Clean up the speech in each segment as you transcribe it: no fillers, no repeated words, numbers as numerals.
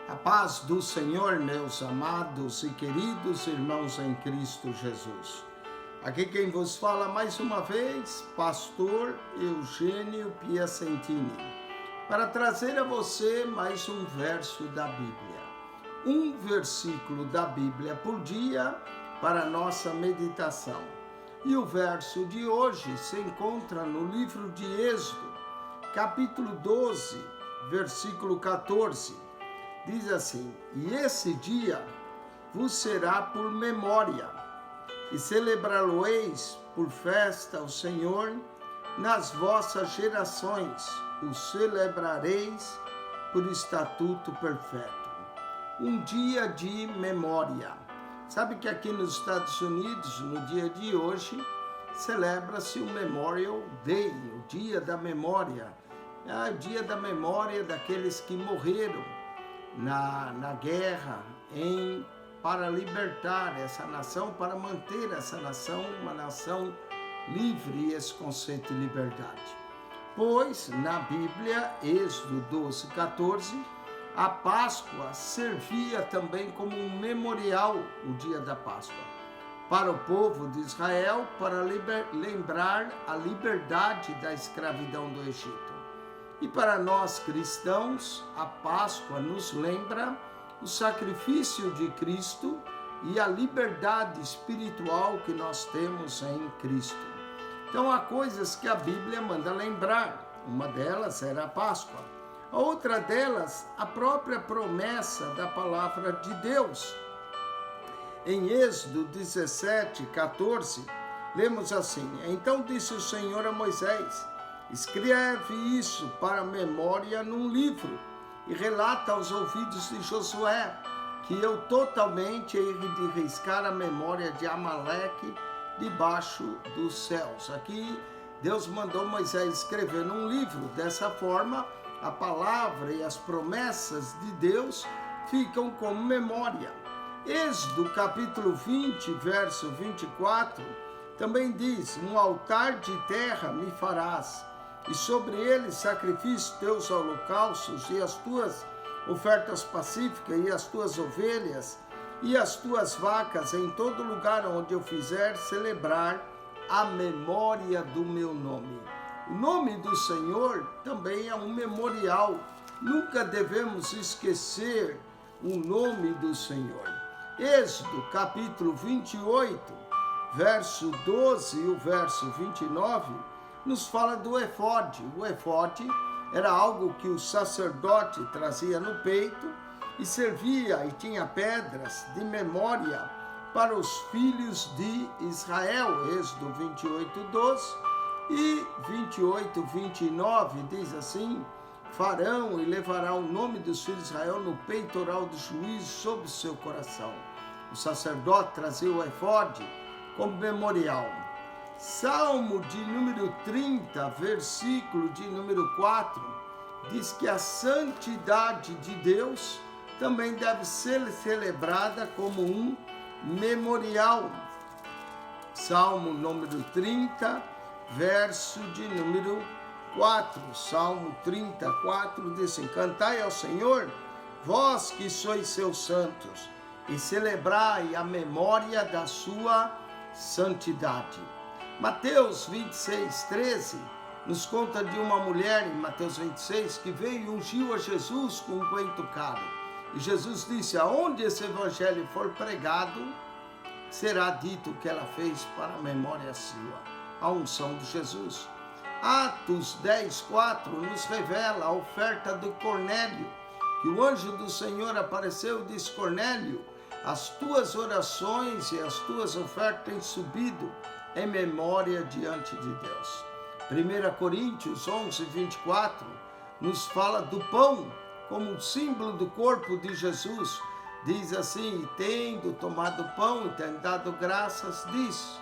A paz do Senhor, meus amados e queridos irmãos em Cristo Jesus. Aqui quem vos fala mais uma vez, pastor Eugênio Piacentini, para trazer a você mais um verso da Bíblia. Um versículo da Bíblia por dia para a nossa meditação. E o verso de hoje se encontra no livro de Êxodo, capítulo 12, versículo 14. Diz assim: e esse dia vos será por memória, e celebrá-lo-eis por festa ao Senhor nas vossas gerações, o celebrareis por estatuto perfeito. Um dia de memória. Sabe que aqui nos Estados Unidos, no dia de hoje, celebra-se o Memorial Day, o Dia da Memória. É o dia da memória daqueles que morreram na guerra para libertar essa nação, para manter essa nação uma nação livre, esse conceito de liberdade. Pois na Bíblia, Êxodo 12, 14, a Páscoa servia também como um memorial, o dia da Páscoa, para o povo de Israel, para lembrar a liberdade da escravidão do Egito. E para nós cristãos, a Páscoa nos lembra o sacrifício de Cristo e a liberdade espiritual que nós temos em Cristo. Então há coisas que a Bíblia manda lembrar. Uma delas era a Páscoa. A outra delas, a própria promessa da palavra de Deus. Em Êxodo 17, 14, lemos assim: então disse o Senhor a Moisés: escreve isso para memória num livro e relata aos ouvidos de Josué que eu totalmente hei de riscar a memória de Amaleque debaixo dos céus. Aqui Deus mandou Moisés escrever num livro. Dessa forma, a palavra e as promessas de Deus ficam como memória. Êxodo capítulo 20, verso 24, também diz: um altar de terra me farás, e sobre ele sacrifício teus holocaustos e as tuas ofertas pacíficas e as tuas ovelhas e as tuas vacas em todo lugar onde eu fizer celebrar a memória do meu nome. O nome do Senhor também é um memorial. Nunca devemos esquecer o nome do Senhor. Êxodo capítulo 28, verso 12 e o verso 29, nos fala do efode. O efode era algo que o sacerdote trazia no peito e servia e tinha pedras de memória para os filhos de Israel. Êxodo 28, 12 e 28, 29 diz assim: farão e levarão o nome dos filhos de Israel no peitoral do juízo sobre o seu coração. O sacerdote trazia o efode como memorial. Salmo de número 30, versículo de número 4, diz que a santidade de Deus também deve ser celebrada como um memorial. Salmo número 30, verso de número 4. Salmo 34 diz assim: cantai ao Senhor, vós que sois seus santos, e celebrai a memória da sua santidade. Mateus 26, 13 nos conta de uma mulher, em Mateus 26, que veio e ungiu a Jesus com um unguento caro. E Jesus disse: aonde esse evangelho for pregado, será dito o que ela fez para a memória sua, a unção de Jesus. Atos 10, 4 nos revela a oferta de Cornélio, que o anjo do Senhor apareceu e disse: Cornélio, as tuas orações e as tuas ofertas têm subido em memória diante de Deus. 1 Coríntios 11, 24 nos fala do pão como um símbolo do corpo de Jesus. Diz assim: e tendo tomado o pão e tendo dado graças, diz: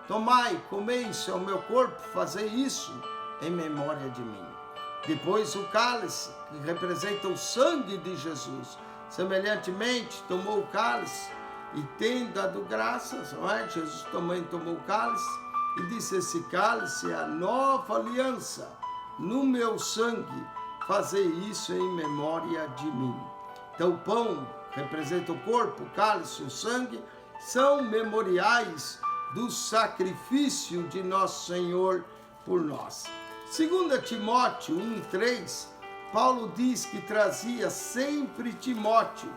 tomai, comei, isso é o meu corpo, fazei isso em memória de mim. Depois o cálice, que representa o sangue de Jesus. Semelhantemente, tomou o cálice e tendo dado graças, Jesus também tomou o cálice e disse: esse cálice é a nova aliança no meu sangue, fazei isso em memória de mim. Então o pão representa o corpo, o cálice, o sangue, são memoriais do sacrifício de nosso Senhor por nós. 2 Timóteo 1,3, Paulo diz que trazia sempre Timóteo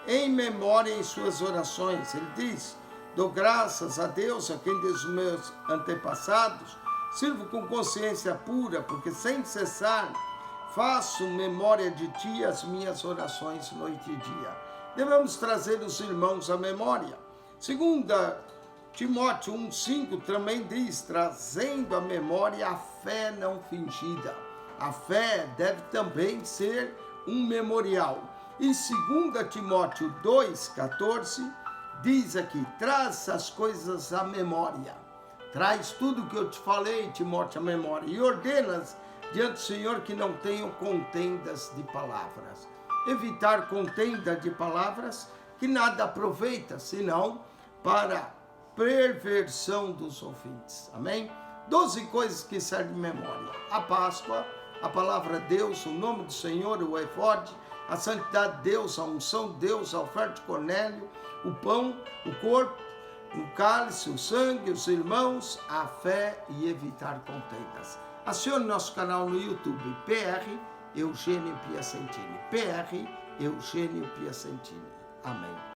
em memória em suas orações. Ele diz: dou graças a Deus, a quem desde os meus antepassados sirvo com consciência pura, porque sem cessar faço memória de ti as minhas orações noite e dia. Devemos trazer os irmãos à memória. 2 Timóteo 1,5 também diz, trazendo à memória a fé não fingida. A fé deve também ser um memorial. E 2 Timóteo 2,14 diz aqui, traz as coisas à memória. Traz tudo o que eu te falei, Timóteo, à memória. E ordenas diante do Senhor que não tenham contendas de palavras. Evitar contenda de palavras que nada aproveita, senão para perversão dos ouvintes. Amém? 12 coisas que servem de memória. A Páscoa, a palavra de Deus, o nome do Senhor, o efode, a santidade de Deus, a unção de Deus, a oferta de Cornélio, o pão, o corpo, o cálice, o sangue, os irmãos, a fé e evitar contendas. Acione nosso canal no YouTube, PR Eugênio Piacentini. PR Eugênio Piacentini. Amém.